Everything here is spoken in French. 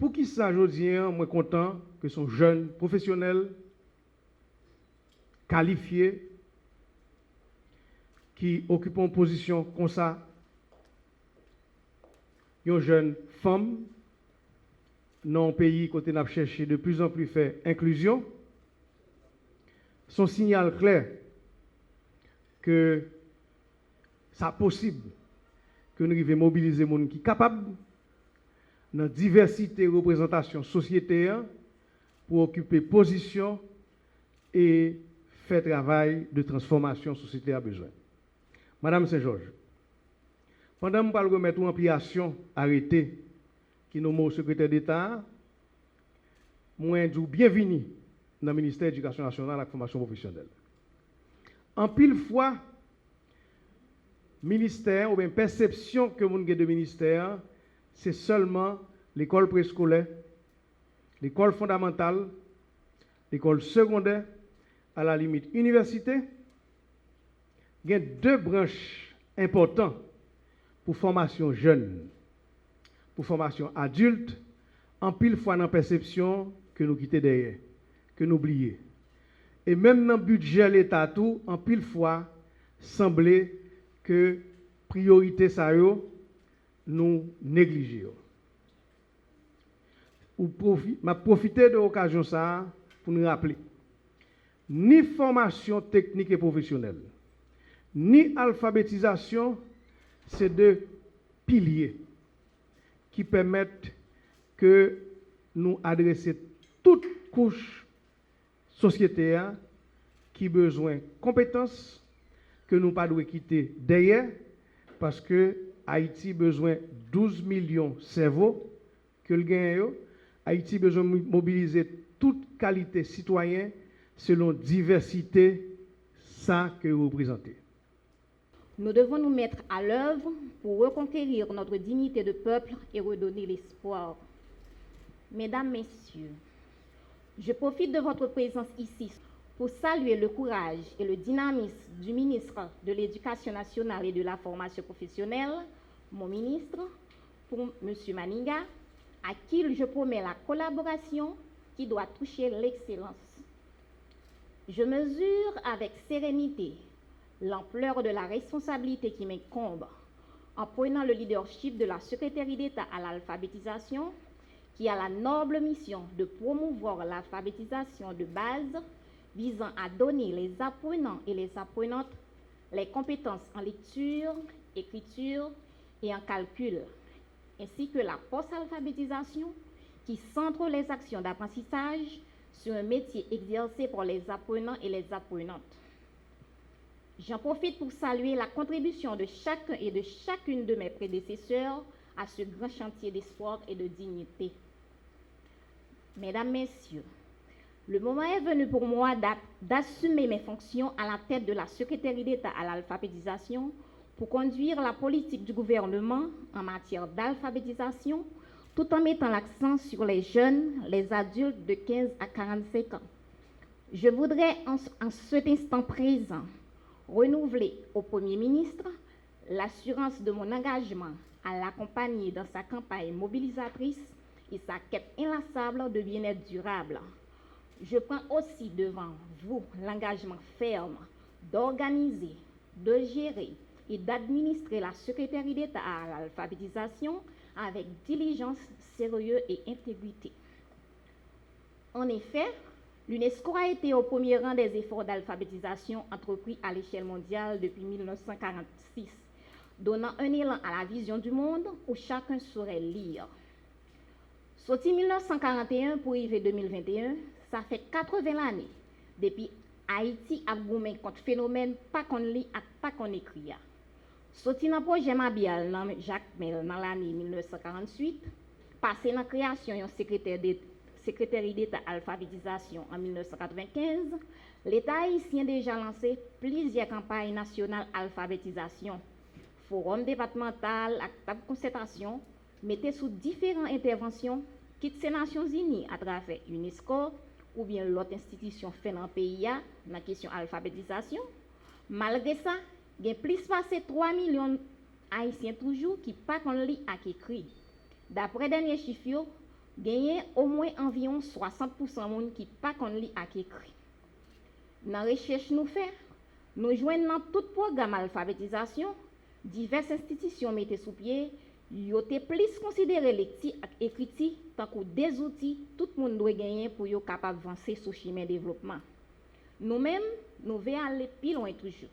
Pour qui ça, je dis, moi content que son jeune professionnel, qualifié, qui occupe une position comme ça, une jeune femme, dans un pays côté n'a cherché de plus en plus faire inclusion, son signal clair que c'est possible que nous arrivions à mobiliser les gens qui sont capables dans la diversité de représentation sociétaire pour occuper position et faire travail de transformation société a besoin. Madame Saint-Georges, pendant que nous remettre une ampliation arrêtée qui nous au secrétaire d'État, moi dis bienvenue dans le ministère de l'Éducation nationale et de la formation professionnelle. En pile fois, ministère ou bien perception que vous avez de ministère, c'est seulement l'école préscolaire, l'école fondamentale, l'école secondaire, à la limite université. Il y a deux branches importantes pour formation jeune, pour formation adulte, en pile fois dans la perception que nous quittons derrière, que nous oublions. Et même dans le budget de l'État, tout, en pile fois, semblait que priorité ça nous négligeons. Je profite de l'occasion ça pour nous rappeler, ni formation technique et professionnelle, ni alphabétisation, c'est deux piliers qui permettent que nous adressions toute couche sociétaire qui a besoin de compétences que nous ne pouvons pas quitter derrière parce que Haïti a besoin de 12 millions de cerveaux que le gagne. Haïti a besoin de mobiliser toute qualité citoyenne selon diversité, ça que vous représentez. Nous devons nous mettre à l'œuvre pour reconquérir notre dignité de peuple et redonner l'espoir. Mesdames, Messieurs, je profite de votre présence ici pour saluer le courage et le dynamisme du ministre de l'Éducation nationale et de la formation professionnelle, mon ministre, pour M. Maninga, à qui je promets la collaboration qui doit toucher l'excellence. Je mesure avec sérénité l'ampleur de la responsabilité qui m'incombe en prenant le leadership de la Secrétaire d'État à l'alphabétisation, qui a la noble mission de promouvoir l'alphabétisation de base visant à donner les apprenants et les apprenantes les compétences en lecture, écriture et en calcul, ainsi que la post-alphabétisation qui centre les actions d'apprentissage sur un métier exercé par les apprenants et les apprenantes. J'en profite pour saluer la contribution de chacun et de chacune de mes prédécesseurs à ce grand chantier d'espoir et de dignité. Mesdames, Messieurs, le moment est venu pour moi d'assumer mes fonctions à la tête de la Secrétaire d'État à l'alphabétisation pour conduire la politique du gouvernement en matière d'alphabétisation tout en mettant l'accent sur les jeunes, les adultes de 15 à 45 ans. Je voudrais en cet instant présent renouveler au Premier ministre l'assurance de mon engagement à l'accompagner dans sa campagne mobilisatrice et sa quête inlassable de bien-être durable. Je prends aussi devant vous l'engagement ferme d'organiser, de gérer et d'administrer la Secrétaire d'État à l'alphabétisation avec diligence, sérieux et intégrité. En effet, l'UNESCO a été au premier rang des efforts d'alphabétisation entrepris à l'échelle mondiale depuis 1946, donnant un élan à la vision du monde où chacun saurait lire. Sorti 1941 pour arriver 2021, ça fait 80 années depuis Haïti a goumé contre phénomène pas qu'on lit et pas qu'on écrit. Sorti dans le projet Mabial dans Jacques Mel dans l'année 1948, passé dans la création d'un secrétaire d'État alphabétisation en 1995, l'État haïtien a déjà lancé plusieurs campagnes nationales alphabétisation, forum départemental, acte de concertation, mettez sous différentes interventions, quitte ces Nations Unies à travers UNESCO ou bien l'autre institution fait dans le pays dans la question alphabétisation. Malgré ça, il y a plus de 3 millions d'Haïtiens toujours qui ne parlent pas lire et écrit. D'après les derniers chiffres, gagné au moins environ 60% de monde qui pas qu'on lit à écrit. Dans la recherche nous fait, nous joignons dans tout programme d'alphabétisation, diverses institutions mettaient sous pied, ils ont plus considéré lecture et écriture tant que des outils tout le monde doit gagner pour être capable d'avancer sur le chemin de développement. Nous-mêmes, nous devons aller plus loin toujours.